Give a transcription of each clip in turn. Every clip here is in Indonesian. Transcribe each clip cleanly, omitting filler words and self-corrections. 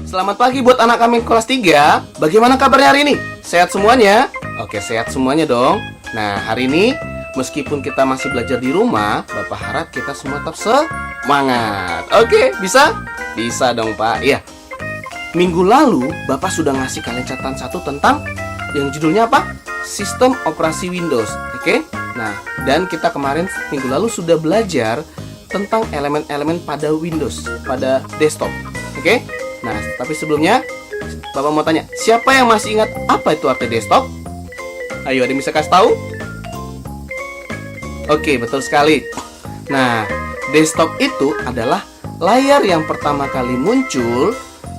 Selamat pagi buat anak kami kelas 3. Bagaimana kabarnya hari ini? Sehat semuanya? Oke, sehat semuanya dong. Nah, hari ini meskipun kita masih belajar di rumah, Bapak harap kita semua tetap semangat. Oke, bisa? Bisa dong, Pak. Iya. Minggu lalu Bapak sudah ngasih kalian catatan satu tentang yang judulnya apa? Sistem operasi Windows. Oke? Nah, dan kita kemarin minggu lalu sudah belajar tentang elemen-elemen pada Windows, pada desktop. Oke? Nah, tapi sebelumnya Bapak mau tanya, siapa yang masih ingat apa itu arti desktop? Ayo, ada yang bisa kasih tahu? Oke, betul sekali. Nah, desktop itu adalah layar yang pertama kali muncul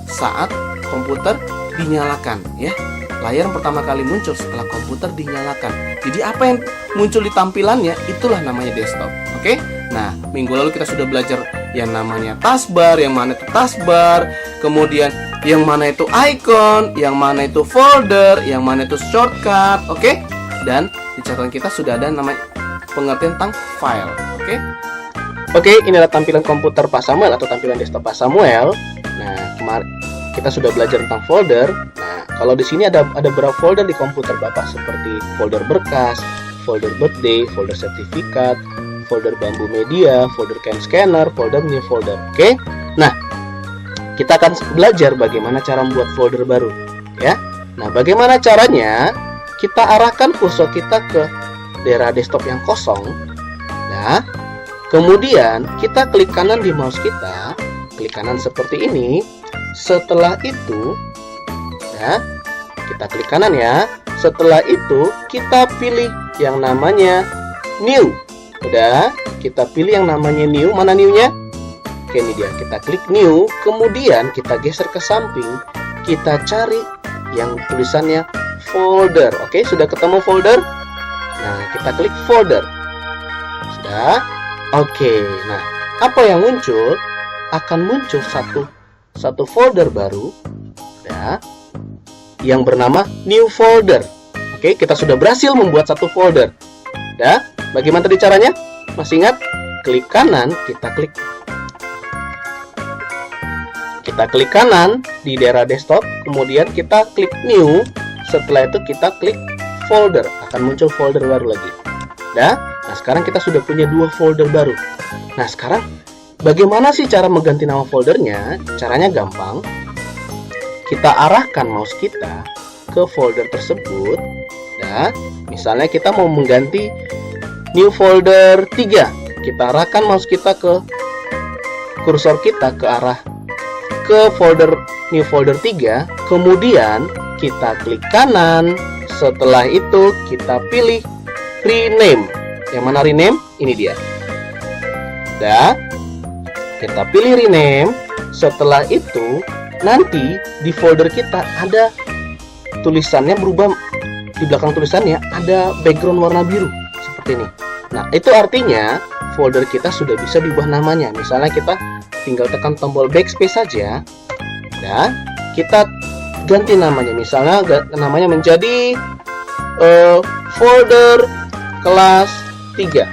saat komputer dinyalakan, ya. Layar yang pertama kali muncul setelah komputer dinyalakan. Jadi apa yang muncul di tampilannya, itulah namanya desktop. Oke? Nah, minggu lalu kita sudah belajar yang namanya taskbar, yang mana itu taskbar, kemudian yang mana itu icon, yang mana itu folder, yang mana itu shortcut, oke? Dan di catatan kita sudah ada namanya pengertian tentang file, oke? Oke, inilah tampilan komputer Pak Samuel atau tampilan desktop Pak Samuel. Nah, kemarin kita sudah belajar tentang folder. Nah, kalau di sini ada beberapa folder di komputer Bapak seperti folder berkas, folder birthday, folder sertifikat, folder bambu media, folder cam scanner, folder new folder. Oke? Nah, kita akan belajar bagaimana cara membuat folder baru, ya. Nah, bagaimana caranya? Kita arahkan kursor kita ke daerah desktop yang kosong. Nah, kemudian kita klik kanan di mouse kita, klik kanan seperti ini. Setelah itu, ya, kita klik kanan ya. Setelah itu, kita pilih yang namanya new. Udah, kita pilih yang namanya new. Mana new-nya? Oke, ini dia. Kita klik new, kemudian kita geser ke samping. Kita cari yang tulisannya folder. Oke, sudah ketemu folder? Nah, kita klik folder. Sudah? Oke, nah, apa yang muncul? Akan muncul satu folder baru, ya, yang bernama new folder. Oke, kita sudah berhasil membuat satu folder. Ya, bagaimana tadi caranya? Masih ingat? Klik kanan, kita klik kanan di daerah desktop, kemudian kita klik new. Setelah itu kita klik folder, akan muncul folder baru lagi. Ya, nah sekarang kita sudah punya dua folder baru. Nah, sekarang bagaimana sih cara mengganti nama foldernya? Caranya gampang. Kita arahkan mouse kita ke folder tersebut. Ya, misalnya kita mau mengganti new folder 3. Kita arahkan mouse kita ke kursor kita ke folder new folder 3. Kemudian kita klik kanan. Setelah itu kita pilih rename. Yang mana rename? Ini dia. Ya, kita pilih rename. Setelah itu nanti di folder kita ada tulisannya berubah. Di belakang tulisannya ada background warna biru seperti ini. Nah, itu artinya folder kita sudah bisa diubah namanya. Misalnya kita tinggal tekan tombol backspace saja. Dan kita ganti namanya. Misalnya namanya menjadi folder kelas 3.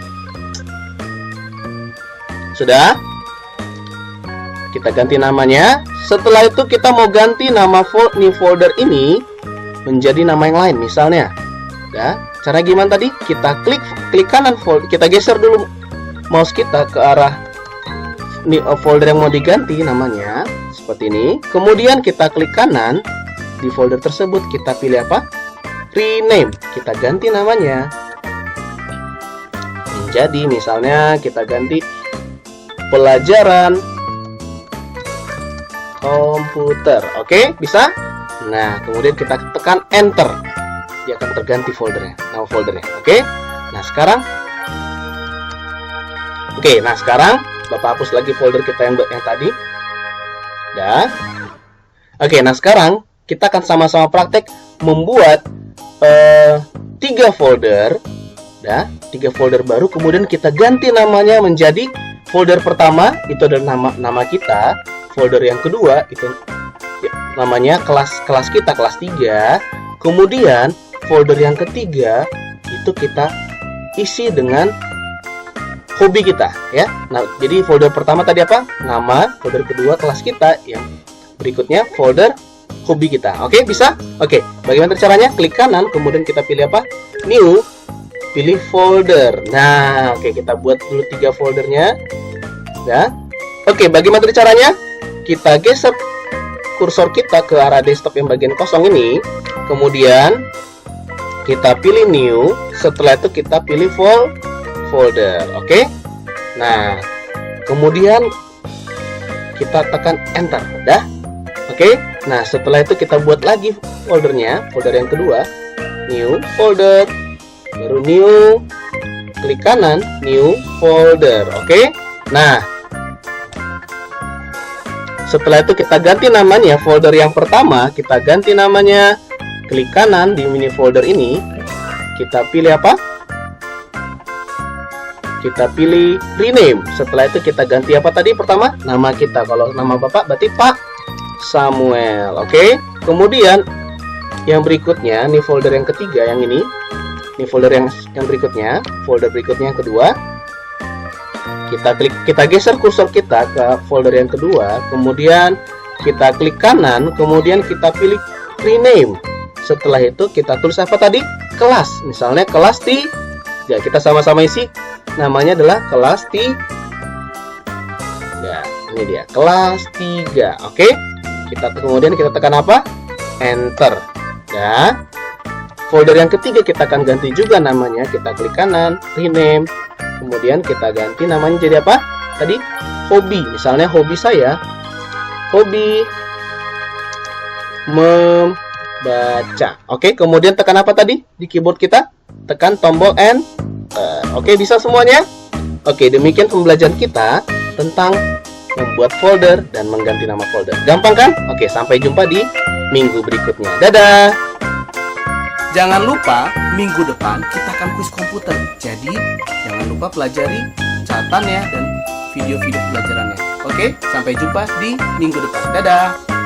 Sudah? Kita ganti namanya. Setelah itu kita mau ganti nama new folder ini menjadi nama yang lain, misalnya. Ya, cara gimana tadi? Kita klik kanan folder, kita geser dulu mouse kita ke arah folder yang mau diganti namanya, seperti ini. Kemudian kita klik kanan di folder tersebut, kita pilih apa? Rename. Kita ganti namanya. Menjadi misalnya kita ganti pelajaran komputer. Oke, bisa? Nah, kemudian kita tekan enter. Dia akan terganti foldernya, nama foldernya. Oke. Nah, sekarang Bapak hapus lagi folder kita yang tadi. Dah. Oke, nah sekarang kita akan sama-sama praktek membuat 3 folder. Dah, 3 folder baru, kemudian kita ganti namanya menjadi folder pertama itu adalah nama kita. Folder yang kedua itu namanya kelas kita, kelas 3. Kemudian folder yang ketiga itu kita isi dengan hobi kita, ya. Nah, jadi folder pertama tadi apa? Nama, folder kedua kelas kita, yang berikutnya folder hobi kita. Oke, bisa? Oke, bagaimana caranya? Klik kanan, kemudian kita pilih apa? New, pilih folder. Nah, oke, kita buat dulu 3 foldernya. Ya. Oke, bagaimana caranya? Kita geser kursor kita ke arah desktop yang bagian kosong ini. Kemudian kita pilih new. Setelah itu kita pilih folder. Oke. Nah, kemudian kita tekan enter. Udah? Oke. Nah, setelah itu kita buat lagi foldernya, folder yang kedua. New folder. Baru new. Klik kanan, new folder. Oke. Nah, setelah itu kita ganti namanya. Folder yang pertama kita ganti namanya. Klik kanan di mini folder ini. Kita pilih apa? Kita pilih rename. Setelah itu kita ganti apa tadi pertama? Nama kita. Kalau nama Bapak berarti Pak Samuel. Oke. Kemudian yang berikutnya, nih folder yang ketiga yang ini. Ini folder yang berikutnya, folder berikutnya yang kedua. Kita geser kursor kita ke folder yang kedua, kemudian kita klik kanan, kemudian kita pilih rename. Setelah itu kita tulis apa tadi? Kelas. Misalnya kelas 3. Kita sama-sama isi. Namanya adalah kelas 3. Ya, ini dia, kelas 3. Oke. Kemudian kita tekan apa? Enter. Ya. Folder yang ketiga kita akan ganti juga namanya. Kita klik kanan, rename. Kemudian kita ganti namanya jadi apa? Tadi hobi. Misalnya hobi saya, hobi membaca. Oke, kemudian tekan apa tadi di keyboard kita? Tekan tombol enter. Oke, bisa semuanya? Oke, demikian pembelajaran kita tentang membuat folder dan mengganti nama folder. Gampang kan? Oke, sampai jumpa di minggu berikutnya. Dadah! Jangan lupa, minggu depan kita akan kuis komputer. Jadi, jangan lupa pelajari catatan ya dan video-video pelajarannya. Oke, sampai jumpa di minggu depan. Dadah!